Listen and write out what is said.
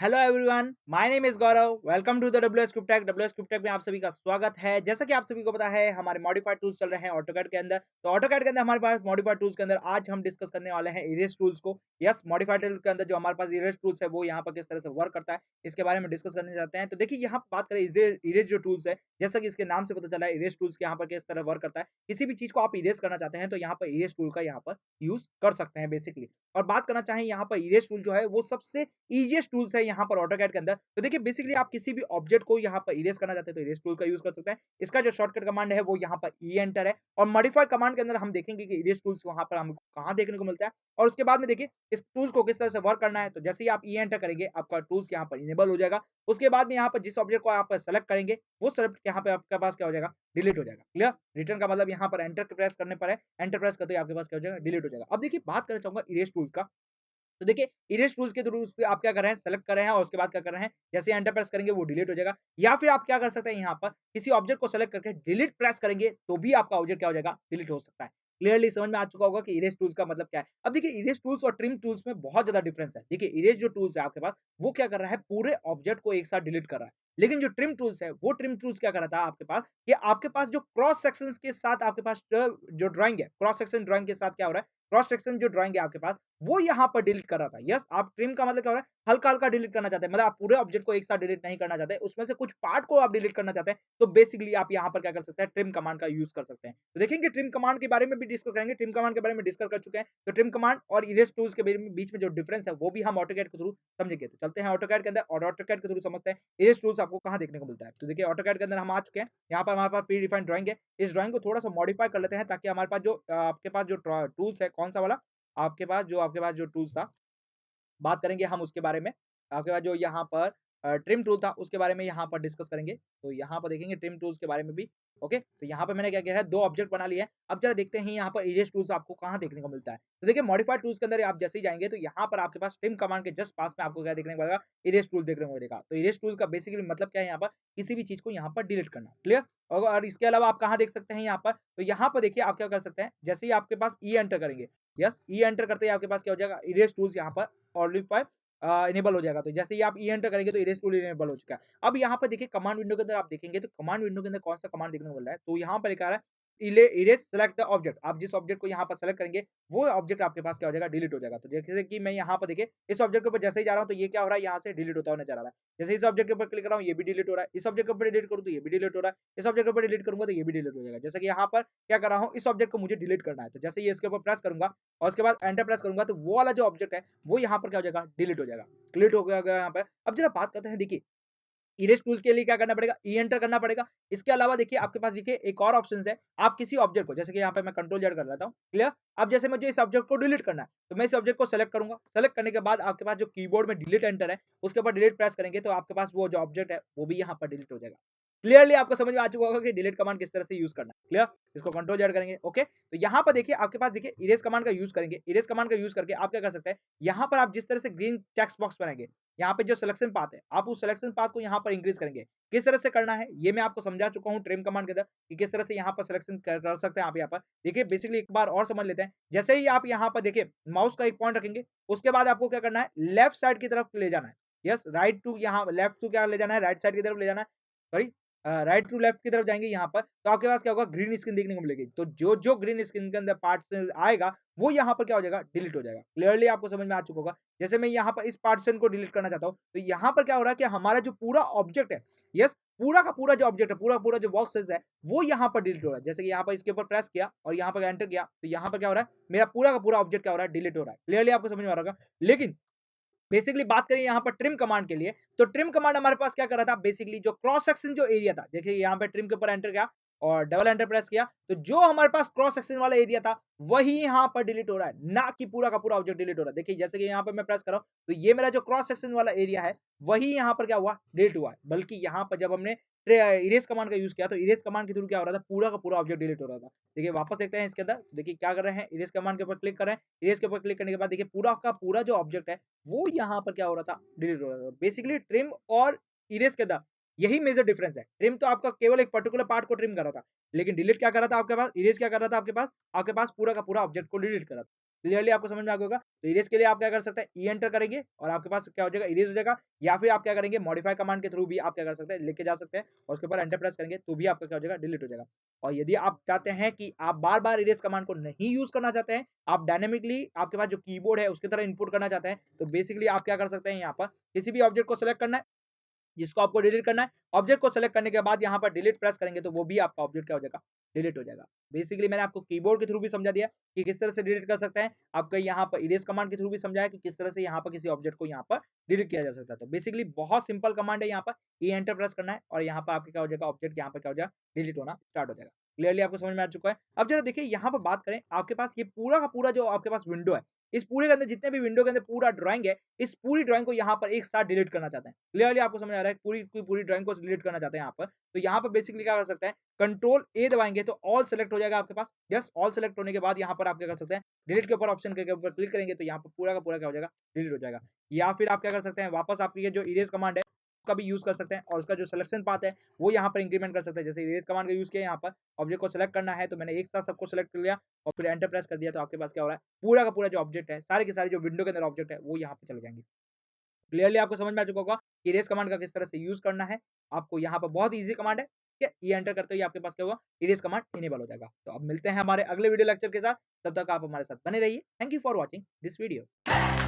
Hello everyone, my name is Gaurav. Welcome to the WsCubeTech। WsCubeTech में आप सभी का स्वागत है। जैसा कि आप सभी को पता है, हमारे मॉडिफाइड टूल्स चल रहे हैं ऑटोकैड के अंदर। तो ऑटोकैड के अंदर हमारे पास मॉडिफाइड टूल्स के अंदर आज हम डिस्कस करने वाले हैं इरेज टूल्स को। यस, मॉडिफाइड टूल के अंदर जो हमारे पास इरेज टूल्स है वो यहाँ पर किस तरह से वर्क करता है, इसके बारे में डिस्कस करने चाहते हैं। तो देखिए, यहाँ पर बात करें इरेज जो टूल्स है, जैसा कि इसके नाम से पता चला है, इरेज टूल्स यहाँ पर किस तरह वर्क करता है। किसी भी चीज को आप इरेज करना चाहते हैं तो यहाँ पर इरेज टूल का यहाँ पर यूज कर सकते हैं बेसिकली। और बात करना चाहें, यहाँ पर इरेज टूल जो है वो सबसे ईजीएस्ट टूल्स है यहाँ पर ऑटोकैड के अंदर। तो देखिए, बेसिकली आप किसी भी ऑब्जेक्ट को यहाँ पर इरेज करना चाहते हैं तो इरेज टूल का यूज कर सकते हैं। इसका जो शॉर्टकट कमांड है वो यहाँ पर ई एंटर है। और मॉडिफाई कमांड के अंदर हम देखेंगे कि इरेज टूल्स वहां पर हमको कहाँ देखने को मिलता है। और उसके बाद में देखिए, इस टूल्स को किस तरह से वर्क करना है। तो जैसे ही आप ई एंटर करेंगे, आपका टूल्स यहाँ पर इनेबल हो जाएगा। उसके बाद में यहाँ पर जिस ऑब्जेक्ट को आप सेलेक्ट करेंगे, वो सेलेक्ट यहाँ पे आपके पास क्या हो जाएगा, डिलीट हो जाएगा। क्लियर? रिटर्न का मतलब यहाँ पर एंटर प्रेस करने पर है, एंटर प्रेस करते ही आपके पास क्या हो जाएगा, डिलीट हो जाएगा। अब देखिए, बात करना चाहूंगा इरेज टूल्स का। तो देखिए, इरेज टूल्स के थ्रू आप क्या कर रहे हैं, सेलेक्ट कर रहे हैं और उसके बाद क्या कर रहे हैं, जैसे एंटर प्रेस करेंगे वो डिलीट हो जाएगा। या फिर आप क्या कर सकते हैं, यहाँ पर किसी ऑब्जेक्ट को सेलेक्ट करके डिलीट प्रेस करेंगे तो भी आपका ऑब्जेक्ट क्या हो जाएगा, डिलीट हो सकता है। क्लियरली समझ में आ चुका होगा कि इरेज टूल्स का मतलब क्या है। अब देखिए, इरेज टूल्स और ट्रिम टूल्स में बहुत ज्यादा डिफरेंस है। देखिए, इरेज जो टूल्स है आपके पास, वो क्या कर रहा है, पूरे ऑब्जेक्ट को एक साथ डिलीट कर रहा है। लेकिन जो ट्रिम टूल्स है, वो ट्रिम टूल्स क्या कर रहा था आपके पास, कि आपके पास जो क्रॉस सेक्शंस के साथ आपके पास जो ड्राइंग है, क्रॉस सेक्शन ड्राइंग के साथ क्या हो रहा है, क्रॉस सेक्शन जो ड्राइंग है आपके पास, वो यहाँ पर डिलीट कर रहा था। यस, आप ट्रिम का मतलब क्या हो रहा है, हल्का-हल्का डिलीट करना चाहते हैं। मतलब आप पूरे ऑब्जेक्ट को एक साथ डिलीट नहीं करना चाहते, उसमें से कुछ पार्ट को आप डिलीट करना चाहते हैं, तो बेसिकली आप यहाँ पर क्या कर सकते हैं, ट्रिम कमांड का यूज़ कर सकते हैं। तो देखेंगे, ट्रिम कमांड के बारे में भी डिस्कस करेंगे, ट्रिम कमांड के बारे में डिस्कस कर चुके हैं। तो ट्रिम कमांड और इरेज टूल्स के बीच में जो डिफरेंस है, वो भी हम ऑटोकैड के थ्रू समझेंगे। तो चलते हैं ऑटोकैड के अंदर और ऑटोकैड के थ्रू समझते हैं इरेज टूल्स आपको कहाँ देखने को मिलता है। तो देखिए, ऑटोकैड के अंदर हम आ चुके हैं। यहाँ पर हमारे पास प्री डिफाइंड ड्राइंग है। इस ड्राइंग को थोड़ा-सा मॉडिफाई कर लेते हैं, ताकि हमारे पास जो आपके पास जो टूल्स है, कौन-सा वाला? आपके पास जो टूल्स था, बात करेंगे हम उसके बारे में। आपके पास जो यहाँ पर ट्रिम टूल था, उसके बारे में यहाँ पर डिस्कस करेंगे। तो यहाँ पर देखेंगे ट्रिम टूल्स के बारे में भी। ओके, तो यहाँ पर मैंने क्या किया है, 2 ऑब्जेक्ट बना लिए हैं। अब जरा देखते हैं यहाँ पर इरेज टूल्स आपको कहाँ देखने को मिलता है। तो देखिए, मॉडिफाइड टूल्स के अंदर आप जैसे ही जाएँगे, तो यहाँ पर आपके पास ट्रिम कमांड के जस्ट पास में आपको क्या देखने को मिलेगा, इरेज टूल देखने को मिलेगा। तो इरेज टूल का बेसिकली मतलब क्या है, यहाँ पर किसी भी चीज़ को यहाँ पर डिलीट करना। क्लियर? और इसके अलावा आप कहाँ देख सकते हैं यहाँ पर, तो यहाँ पर देखिए आप क्या कर सकते हैं, जैसे ही आपके पास ई एंटर करेंगे, यस, ई एंटर करते ही आपके पास क्या हो जाएगा, इरेज टूल्स यहाँ पर मॉडिफाई इनेबल हो जाएगा। तो जैसे ही आप ई एंटर करेंगे तो इरेज टूल इनेबल हो चुका है। अब यहाँ पर देखिए, कमांड विंडो के अंदर आप देखेंगे तो कमांड विंडो के अंदर कौन सा कमांड देखने को मिल रहा है, तो यहाँ पर लिखा है इरेज सेलेक्ट द ऑब्जेक्ट। आप जिस ऑब्जेक्ट को यहाँ पर सेलेक्ट करेंगे, वो ऑब्जेक्ट आपके पास क्या हो जाएगा, डिलीट हो जाएगा। तो जैसे कि मैं यहाँ पर देखिए, इस ऑब्जेक्ट के ऊपर जैसे ही जा रहा हूँ तो ये क्या हो रहा है, यहाँ से डिलीट होता हुआ नजर आ रहा है। जैसे इस ऑब्जेक्ट के ऊपर क्लिक कर रहा हूँ, ये भी डिलीट हो रहा है। इस ऑब्जेक्ट के ऊपर डिलीट करूँ तो ये भी डिलीट हो रहा है। इस ऑब्जेक्ट के ऊपर डिलीट करूंगा तो ये भी डिलीट हो जाएगा। जैसे कि यहाँ पर क्या कर रहा हूँ, इस ऑब्जेक्ट को मुझे डिलीट करना है, तो जैसे ये इसके ऊपर प्रेस करूंगा और उसके बाद एंटर प्रेस करूंगा, तो वो वाला जो ऑब्जेक्ट है वो यहाँ पर क्या हो जाएगा, डिलीट हो जाएगा। क्लियर हो गया यहाँ पे। अब जरा बात करते हैं, देखिए इरेज टूल के लिए क्या करना पड़ेगा, ई एंटर करना पड़ेगा। इसके अलावा देखिए, आपके पास देखिए एक और ऑप्शन है। आप किसी ऑब्जेक्ट को, जैसे कि यहाँ पे मैं कंट्रोल जेड कर लेता हूँ, क्लियर। अब जैसे मुझे इस ऑब्जेक्ट को डिलीट करना है, तो मैं इस ऑब्जेक्ट को सेलेक्ट करूंगा। सेलेक्ट करने के बाद आपके पास जो कीबोर्ड में डिलीट एंटर है, उसके ऊपर डिलीट प्रेस करेंगे तो आपके पास वो जो ऑब्जेक्ट है वो भी यहाँ पर डिलीट हो जाएगा। क्लियरली आपको समझ में आ चुका होगा कि डिलीट कमांड किस तरह से यूज करना है। क्लियर? इसको कंट्रोल जेड करेंगे। ओके, तो यहाँ पर देखिए, आपके पास देखिए इरेज कमांड का यूज करेंगे। इरेज कमांड का यूज करके आप क्या कर सकते हैं, यहाँ पर आप जिस तरह से ग्रीन चेक्स बॉक्स बनाएंगे, यहाँ पे जो सिलेक्शन पाथ है, आप उस सिलेक्शन पाथ को यहाँ पर इंक्रीज करेंगे। किस तरह से करना है, ये मैं आपको समझा चुका हूँ ट्रिम कमांड के अंदर, कि किस तरह से यहाँ पर सिलेक्शन कर सकते हैं आप। यहाँ पर देखिए, बेसिकली एक बार और समझ लेते हैं। जैसे ही आप यहाँ पर देखिए माउस का एक पॉइंट रखेंगे, उसके बाद आपको क्या करना है, लेफ्ट साइड की तरफ ले जाना है। यस, राइट टू, यहाँ लेफ्ट टू क्या ले जाना है, राइट साइड की तरफ ले जाना है। सॉरी, राइट टू लेफ्ट की तरफ जाएंगे यहाँ पर, तो आपके पास क्या होगा, ग्रीन स्क्रीन देखने को मिलेगी। तो जो जो ग्रीन स्क्रीन के अंदर पार्ट आएगा, वो यहाँ पर क्या हो जाएगा, डिलीट हो जाएगा। क्लियरली आपको समझ में आ चुका होगा। जैसे मैं यहाँ पर इस पार्टीशन को डिलीट करना चाहता हूँ, तो यहाँ पर क्या हो रहा है कि हमारा जो पूरा ऑब्जेक्ट है, यस, पूरा का पूरा जो ऑब्जेक्ट है, पूरा पूरा जो बॉक्सेस है, वो यहाँ पर डिलीट हो रहा है। जैसे कि यहाँ पर इसके ऊपर प्रेस किया और यहाँ पर एंटर किया, तो यहाँ पर क्या हो रहा है, मेरा पूरा का पूरा ऑब्जेक्ट क्या हो रहा है, डिलीट हो रहा है। क्लियरली आपको समझ में आ रहा होगा। लेकिन बेसिकली बात करें यहाँ पर ट्रिम कमांड के लिए, तो ट्रिम कमांड हमारे पास क्या कर रहा था, बेसिकली जो क्रॉस सेक्शन जो एरिया था, देखिए यहाँ पे ट्रिम के ऊपर एंटर किया और डबल एंटर प्रेस किया, तो जो हमारे पास क्रॉस सेक्शन वाला एरिया था, वही यहाँ पर डिलीट हो रहा है, ना कि पूरा का पूरा ऑब्जेक्ट डिलीट हो रहा है। देखिए, जैसे कि यहाँ पर मैं प्रेस कर रहा हूँ, तो ये मेरा जो क्रॉस सेक्शन वाला एरिया है, वही यहाँ पर क्या हुआ, डिलीट हुआ है। बल्कि यहाँ पर जब हमने इरेज कमांड का यूज किया, तो इरेज कमांड के थ्रू क्या हो रहा था, पूरा का पूरा ऑब्जेक्ट डिलीट हो रहा था। देखिए, वापस देखते हैं इसके अंदर। देखिए क्या कर रहे हैं, इरेज कमांड के ऊपर क्लिक कर रहे हैं। इरेज के ऊपर क्लिक करने के बाद देखिए, पूरा का पूरा जो ऑब्जेक्ट है, वो यहाँ पर क्या हो रहा था, डिलीट हो रहा था। बेसिकली ट्रिम और इरेज के अंदर यही मेजर डिफरेंस है। ट्रिम तो आपका केवल एक पर्टिकुलर पार्ट को ट्रिम कर रहा था, लेकिन डिलीट क्या कर रहा था आपके पास, इरेज क्या कर रहा था आपके पास पूरा का पूरा ऑब्जेक्ट को डिलीट कर रहा था। क्लियरली आपको समझ में आ गया होगा। तो इरेज़ के लिए आप क्या कर सकते हैं, ई एंटर करेंगे और आपके पास क्या हो जाएगा, इरेज़ हो जाएगा। या फिर आप क्या करेंगे, मॉडिफाई कमांड के थ्रू भी आप क्या कर सकते हैं, लेके जा सकते हैं और उसके ऊपर एंटर प्रेस करेंगे तो भी आपका क्या हो जाएगा, डिलीट हो जाएगा। और यदि आप चाहते हैं कि आप बार-बार इरेज़ कमांड को नहीं यूज़ करना चाहते हैं, आप डायनामिकली आपके पास जो कीबोर्ड है उसकी तरह इनपुट करना चाहते हैं, तो बेसिकली आप क्या कर सकते हैं, यहाँ पर किसी भी ऑब्जेक्ट को सेलेक्ट करना है जिसको आपको डिलीट करना है। ऑब्जेक्ट को सेलेक्ट करने के बाद यहाँ पर डिलीट प्रेस करेंगे तो वो भी आपका ऑब्जेक्ट क्या हो जाएगा, डिलीट हो जाएगा। बेसिकली मैंने आपको कीबोर्ड के थ्रू भी समझा दिया कि किस तरह से डिलीट कर सकते हैं। आपको यहाँ पर इरेज़ कमांड के थ्रू भी समझाया कि किस तरह से यहाँ पर किसी ऑब्जेक्ट को यहाँ पर डिलीट किया जा सकता है। तो बेसिकली बहुत सिंपल कमांड है, यहाँ पर ई एंटर प्रेस करना है और यहाँ पर आपका क्या हो जाएगा, ऑब्जेक्ट यहाँ पर क्या हो जाएगा, डिलीट होना स्टार्ट हो जाएगा। क्लियरली आपको समझ में आ चुका है। अब जरा देखिए यहाँ पर बात करें, आपके पास ये पूरा का पूरा जो आपके पास विंडो है, इस पूरे के अंदर जितने भी विंडो के अंदर पूरा ड्राइंग है, इस पूरी ड्राइंग को यहाँ पर एक साथ डिलीट करना चाहते हैं। क्लियरली आपको समझ आ रहा है, पूरी की पूरी ड्राइंग को डिलीट करना चाहते हैं यहाँ पर। तो यहाँ पर बेसिकली क्या कर सकते हैं, कंट्रोल ए दबाएँगे तो ऑल सेलेक्ट हो जाएगा आपके पास। जस्ट ऑल सेलेक्ट होने के बाद यहाँ पर आप क्या कर सकते हैं, डिलीट के ऊपर ऑप्शन के ऊपर क्लिक करेंगे तो यहाँ पर पूरा का पूरा क्या हो जाएगा, डिलीट हो जाएगा। या फिर आप क्या कर सकते हैं, वापस आपकी ये जो इरेज़ कमांड है, उसका भी यूज़ कर सकते हैं और उसका जो सिलेक्शन पाथ है, वो यहाँ पर इंक्रीमेंट कर सकते हैं। जैसे इरेज़ कमांड का यूज़ किया यहाँ पर, ऑब्जेक्ट को सेलेक्ट करना है तो मैंने एक साथ सबको सेलेक्ट कर लिया और फिर एंटर प्रेस कर दिया तो आपके पास क्या हो रहा है, पूरा का पूरा जो ऑब्जेक्ट है, सारे के सारे जो विंडो के अंदर ऑब्जेक्ट है, वो यहाँ पे चले जाएँगे। क्लियरली आपको समझ में आ चुका होगा कि इरेज़ कमांड का किस तरह से यूज़ करना है। आपको यहाँ पर बहुत ईज़ी कमांड है, ठीक है? ये एंटर करते ही आपके पास क्या होगा, इरेज़ कमांड इनेबल हो जाएगा। तो अब मिलते हैं हमारे अगले वीडियो लेक्चर के साथ, तब तक आप हमारे साथ बने रहिए। Thank you for watching this video.